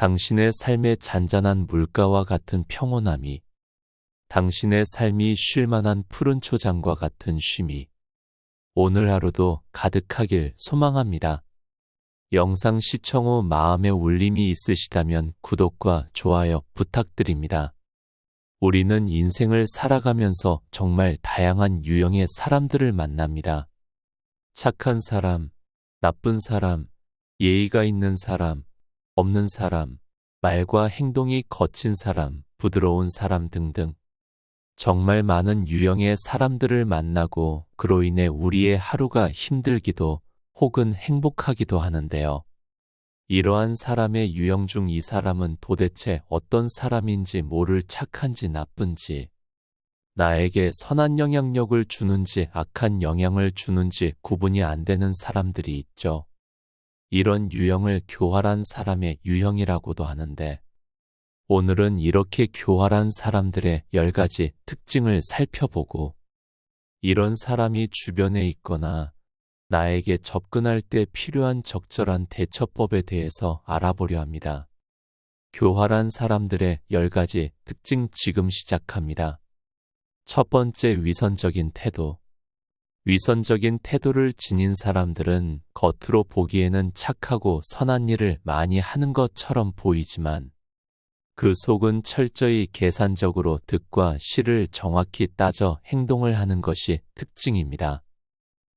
당신의 삶의 잔잔한 물가와 같은 평온함이, 당신의 삶이 쉴만한 푸른 초장과 같은 쉼이 오늘 하루도 가득하길 소망합니다. 영상 시청 후 마음에 울림이 있으시다면 구독과 좋아요 부탁드립니다. 우리는 인생을 살아가면서 정말 다양한 유형의 사람들을 만납니다. 착한 사람, 나쁜 사람, 예의가 있는 사람, 없는 사람, 말과 행동이 거친 사람, 부드러운 사람 등등. 정말 많은 유형의 사람들을 만나고 그로 인해 우리의 하루가 힘들기도 혹은 행복하기도 하는데요. 이러한 사람의 유형 중 이 사람은 도대체 어떤 사람인지, 뭐를 착한지 나쁜지, 나에게 선한 영향력을 주는지 악한 영향을 주는지 구분이 안 되는 사람들이 있죠. 이런 유형을 교활한 사람의 유형이라고도 하는데, 오늘은 이렇게 교활한 사람들의 10가지 특징을 살펴보고, 이런 사람이 주변에 있거나 나에게 접근할 때 필요한 적절한 대처법에 대해서 알아보려 합니다. 교활한 사람들의 10가지 특징 지금 시작합니다. 첫 번째, 위선적인 태도. 위선적인 태도를 지닌 사람들은 겉으로 보기에는 착하고 선한 일을 많이 하는 것처럼 보이지만 그 속은 철저히 계산적으로 득과 실을 정확히 따져 행동을 하는 것이 특징입니다.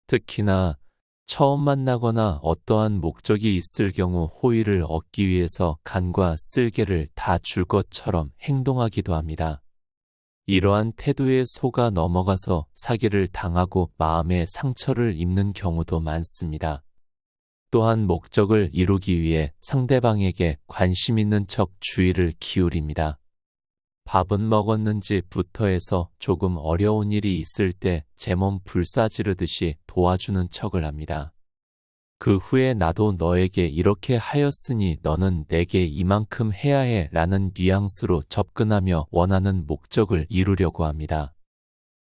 특히나 처음 만나거나 어떠한 목적이 있을 경우 호의를 얻기 위해서 간과 쓸개를 다 줄 것처럼 행동하기도 합니다. 이러한 태도에 속아 넘어가서 사기를 당하고 마음의 상처를 입는 경우도 많습니다. 또한 목적을 이루기 위해 상대방에게 관심 있는 척 주의를 기울입니다. 밥은 먹었는지부터 해서 조금 어려운 일이 있을 때 제 몸 불사지르듯이 도와주는 척을 합니다. 그 후에 나도 너에게 이렇게 하였으니 너는 내게 이만큼 해야 해 라는 뉘앙스로 접근하며 원하는 목적을 이루려고 합니다.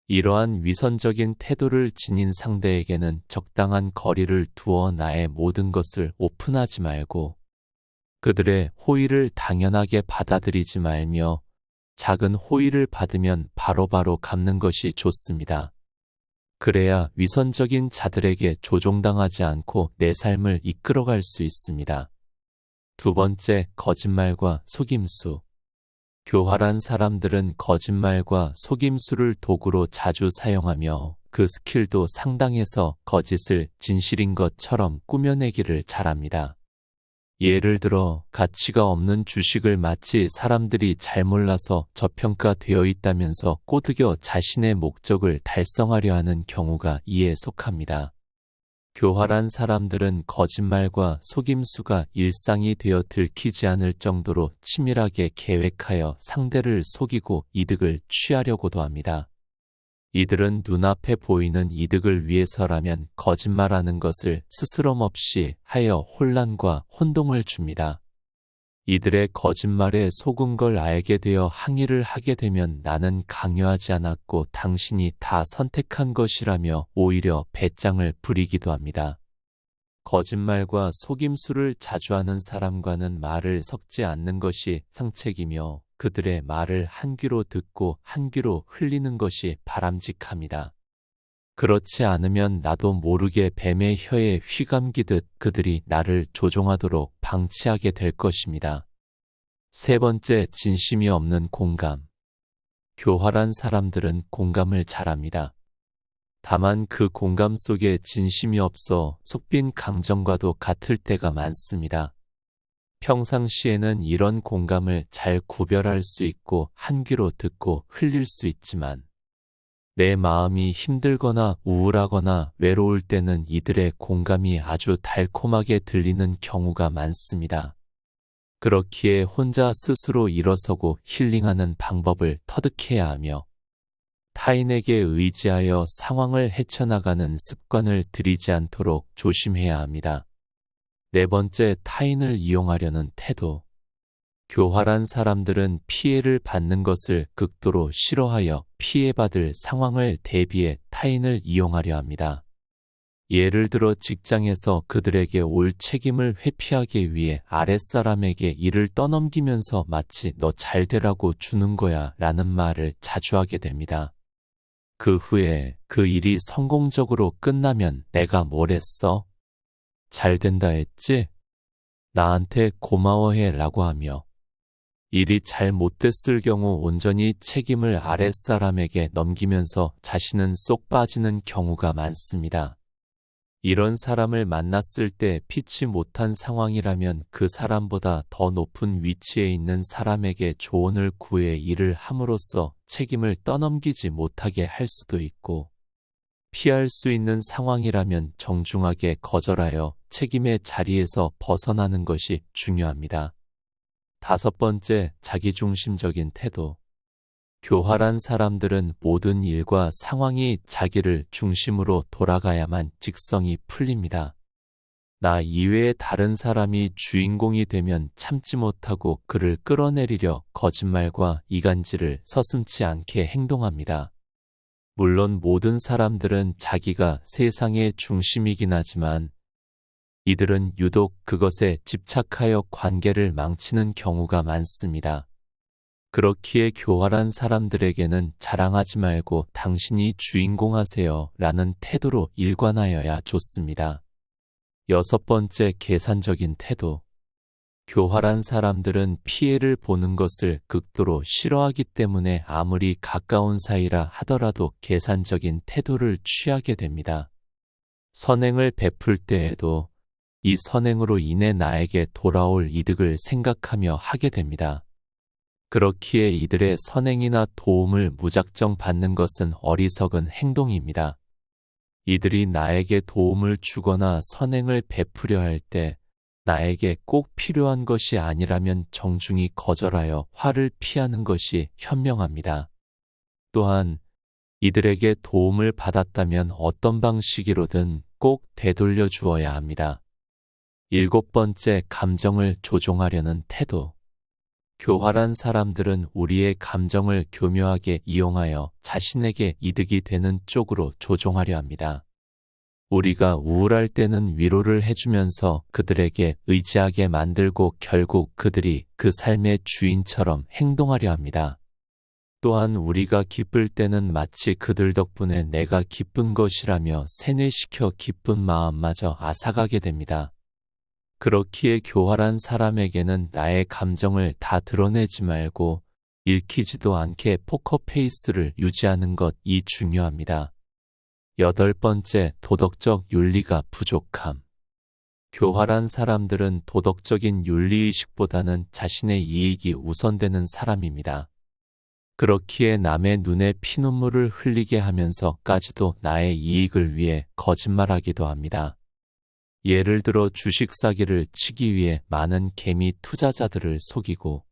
이러한 위선적인 태도를 지닌 상대에게는 적당한 거리를 두어 나의 모든 것을 오픈하지 말고 그들의 호의를 당연하게 받아들이지 말며 작은 호의를 받으면 바로바로 갚는 것이 좋습니다. 그래야 위선적인 자들에게 조종당하지 않고 내 삶을 이끌어갈 수 있습니다. 두 번째, 거짓말과 속임수. 교활한 사람들은 거짓말과 속임수를 도구로 자주 사용하며 그 스킬도 상당해서 거짓을 진실인 것처럼 꾸며내기를 잘합니다. 예를 들어 가치가 없는 주식을 마치 사람들이 잘 몰라서 저평가되어 있다면서 꼬드겨 자신의 목적을 달성하려 하는 경우가 이에 속합니다. 교활한 사람들은 거짓말과 속임수가 일상이 되어 들키지 않을 정도로 치밀하게 계획하여 상대를 속이고 이득을 취하려고도 합니다. 이들은 눈앞에 보이는 이득을 위해서라면 거짓말하는 것을 스스럼없이 하여 혼란과 혼동을 줍니다. 이들의 거짓말에 속은 걸 알게 되어 항의를 하게 되면 나는 강요하지 않았고 당신이 다 선택한 것이라며 오히려 배짱을 부리기도 합니다. 거짓말과 속임수를 자주 하는 사람과는 말을 섞지 않는 것이 상책이며 그들의 말을 한 귀로 듣고 한 귀로 흘리는 것이 바람직합니다. 그렇지 않으면 나도 모르게 뱀의 혀에 휘감기듯 그들이 나를 조종하도록 방치하게 될 것입니다. 세 번째, 진심이 없는 공감. 교활한 사람들은 공감을 잘합니다. 다만 그 공감 속에 진심이 없어 속빈 감정과도 같을 때가 많습니다. 평상시에는 이런 공감을 잘 구별할 수 있고 한 귀로 듣고 흘릴 수 있지만 내 마음이 힘들거나 우울하거나 외로울 때는 이들의 공감이 아주 달콤하게 들리는 경우가 많습니다. 그렇기에 혼자 스스로 일어서고 힐링하는 방법을 터득해야 하며 타인에게 의지하여 상황을 헤쳐나가는 습관을 들이지 않도록 조심해야 합니다. 네 번째, 타인을 이용하려는 태도. 교활한 사람들은 피해를 받는 것을 극도로 싫어하여 피해받을 상황을 대비해 타인을 이용하려 합니다. 예를 들어 직장에서 그들에게 올 책임을 회피하기 위해 아랫사람에게 일을 떠넘기면서 마치 너 잘 되라고 주는 거야 라는 말을 자주 하게 됩니다. 그 후에 그 일이 성공적으로 끝나면 내가 뭘 했어? 잘 된다 했지? 나한테 고마워해 라고 하며 일이 잘 못됐을 경우 온전히 책임을 아랫사람에게 넘기면서 자신은 쏙 빠지는 경우가 많습니다. 이런 사람을 만났을 때 피치 못한 상황이라면 그 사람보다 더 높은 위치에 있는 사람에게 조언을 구해 일을 함으로써 책임을 떠넘기지 못하게 할 수도 있고, 피할 수 있는 상황이라면 정중하게 거절하여 책임의 자리에서 벗어나는 것이 중요합니다. 5번째, 자기중심적인 태도. 교활한 사람들은 모든 일과 상황이 자기를 중심으로 돌아가야만 직성이 풀립니다. 나 이외에 다른 사람이 주인공이 되면 참지 못하고 그를 끌어내리려 거짓말과 이간질을 서슴지 않게 행동합니다. 물론 모든 사람들은 자기가 세상의 중심이긴 하지만 이들은 유독 그것에 집착하여 관계를 망치는 경우가 많습니다. 그렇기에 교활한 사람들에게는 자랑하지 말고 당신이 주인공하세요 라는 태도로 일관하여야 좋습니다. 6번째, 계산적인 태도. 교활한 사람들은 피해를 보는 것을 극도로 싫어하기 때문에 아무리 가까운 사이라 하더라도 계산적인 태도를 취하게 됩니다. 선행을 베풀 때에도 이 선행으로 인해 나에게 돌아올 이득을 생각하며 하게 됩니다. 그렇기에 이들의 선행이나 도움을 무작정 받는 것은 어리석은 행동입니다. 이들이 나에게 도움을 주거나 선행을 베푸려 할 때 나에게 꼭 필요한 것이 아니라면 정중히 거절하여 화를 피하는 것이 현명합니다. 또한 이들에게 도움을 받았다면 어떤 방식으로든 꼭 되돌려 주어야 합니다. 7번째, 감정을 조종하려는 태도. 교활한 사람들은 우리의 감정을 교묘하게 이용하여 자신에게 이득이 되는 쪽으로 조종하려 합니다. 우리가 우울할 때는 위로를 해주면서 그들에게 의지하게 만들고 결국 그들이 그 삶의 주인처럼 행동하려 합니다. 또한 우리가 기쁠 때는 마치 그들 덕분에 내가 기쁜 것이라며 세뇌시켜 기쁜 마음마저 앗아가게 됩니다. 그렇기에 교활한 사람에게는 나의 감정을 다 드러내지 말고 읽히지도 않게 포커페이스를 유지하는 것이 중요합니다. 8번째, 도덕적 윤리가 부족함. 교활한 사람들은 도덕적인 윤리의식보다는 자신의 이익이 우선되는 사람입니다. 그렇기에 남의 눈에 피눈물을 흘리게 하면서까지도 나의 이익을 위해 거짓말하기도 합니다. 예를 들어 주식 사기를 치기 위해 많은 개미 투자자들을 속이고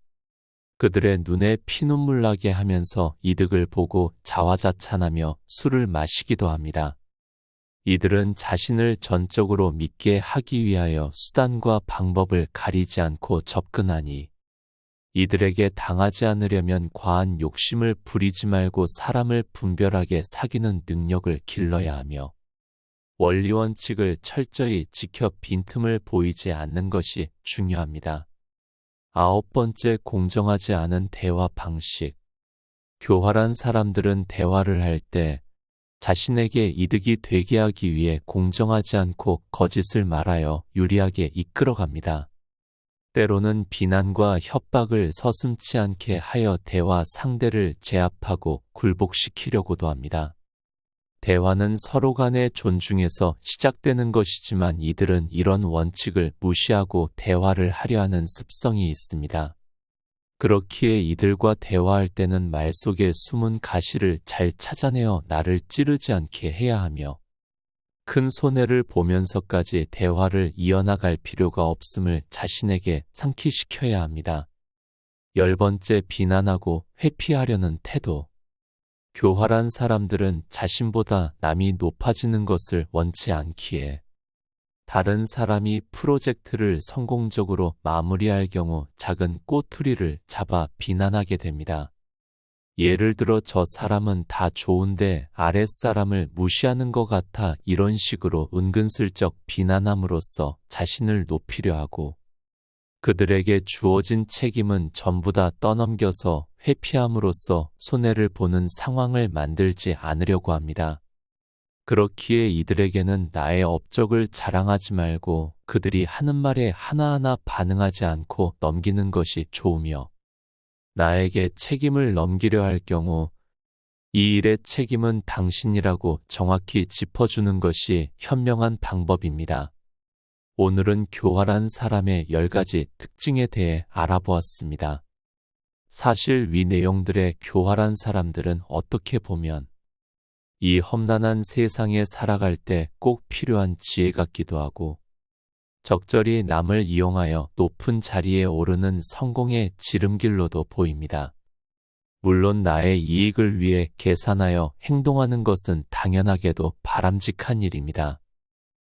그들의 눈에 피눈물 나게 하면서 이득을 보고 자화자찬하며 술을 마시기도 합니다. 이들은 자신을 전적으로 믿게 하기 위하여 수단과 방법을 가리지 않고 접근하니 이들에게 당하지 않으려면 과한 욕심을 부리지 말고 사람을 분별하게 사귀는 능력을 길러야 하며 원리 원칙을 철저히 지켜 빈틈을 보이지 않는 것이 중요합니다. 9번째, 공정하지 않은 대화 방식. 교활한 사람들은 대화를 할 때 자신에게 이득이 되게 하기 위해 공정하지 않고 거짓을 말하여 유리하게 이끌어갑니다. 때로는 비난과 협박을 서슴지 않게 하여 대화 상대를 제압하고 굴복시키려고도 합니다. 대화는 서로 간의 존중에서 시작되는 것이지만 이들은 이런 원칙을 무시하고 대화를 하려 하는 습성이 있습니다. 그렇기에 이들과 대화할 때는 말 속에 숨은 가시를 잘 찾아내어 나를 찌르지 않게 해야 하며 큰 손해를 보면서까지 대화를 이어나갈 필요가 없음을 자신에게 상기시켜야 합니다. 10번째, 비난하고 회피하려는 태도. 교활한 사람들은 자신보다 남이 높아지는 것을 원치 않기에 다른 사람이 프로젝트를 성공적으로 마무리할 경우 작은 꼬투리를 잡아 비난하게 됩니다. 예를 들어 저 사람은 다 좋은데 아랫사람을 무시하는 것 같아 이런 식으로 은근슬쩍 비난함으로써 자신을 높이려 하고 그들에게 주어진 책임은 전부 다 떠넘겨서 회피함으로써 손해를 보는 상황을 만들지 않으려고 합니다. 그렇기에 이들에게는 나의 업적을 자랑하지 말고 그들이 하는 말에 하나하나 반응하지 않고 넘기는 것이 좋으며 나에게 책임을 넘기려 할 경우 이 일의 책임은 당신이라고 정확히 짚어주는 것이 현명한 방법입니다. 오늘은 교활한 사람의 10가지 특징에 대해 알아보았습니다. 사실 위 내용들의 교활한 사람들은 어떻게 보면 이 험난한 세상에 살아갈 때 꼭 필요한 지혜 같기도 하고 적절히 남을 이용하여 높은 자리에 오르는 성공의 지름길로도 보입니다. 물론 나의 이익을 위해 계산하여 행동하는 것은 당연하게도 바람직한 일입니다.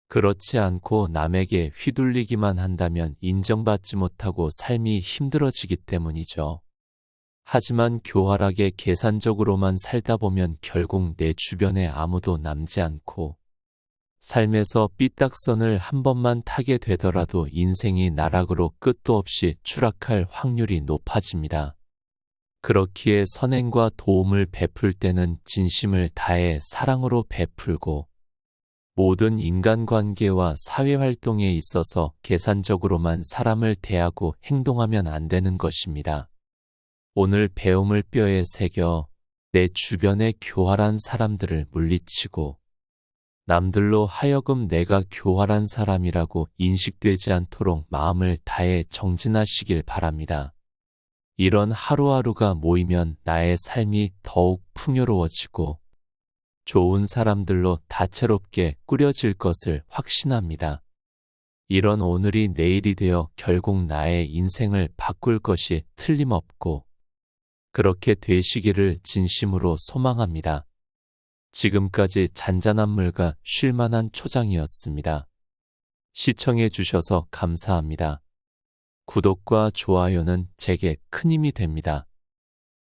그렇지 않고 남에게 휘둘리기만 한다면 인정받지 못하고 삶이 힘들어지기 때문이죠. 하지만 교활하게 계산적으로만 살다 보면 결국 내 주변에 아무도 남지 않고 삶에서 삐딱선을 한 번만 타게 되더라도 인생이 나락으로 끝도 없이 추락할 확률이 높아집니다. 그렇기에 선행과 도움을 베풀 때는 진심을 다해 사랑으로 베풀고 모든 인간관계와 사회활동에 있어서 계산적으로만 사람을 대하고 행동하면 안 되는 것입니다. 오늘 배움을 뼈에 새겨 내 주변의 교활한 사람들을 물리치고 남들로 하여금 내가 교활한 사람이라고 인식되지 않도록 마음을 다해 정진하시길 바랍니다. 이런 하루하루가 모이면 나의 삶이 더욱 풍요로워지고 좋은 사람들로 다채롭게 꾸려질 것을 확신합니다. 이런 오늘이 내일이 되어 결국 나의 인생을 바꿀 것이 틀림없고 그렇게 되시기를 진심으로 소망합니다. 지금까지 잔잔한 물과 쉴만한 초장이었습니다. 시청해 주셔서 감사합니다. 구독과 좋아요는 제게 큰 힘이 됩니다.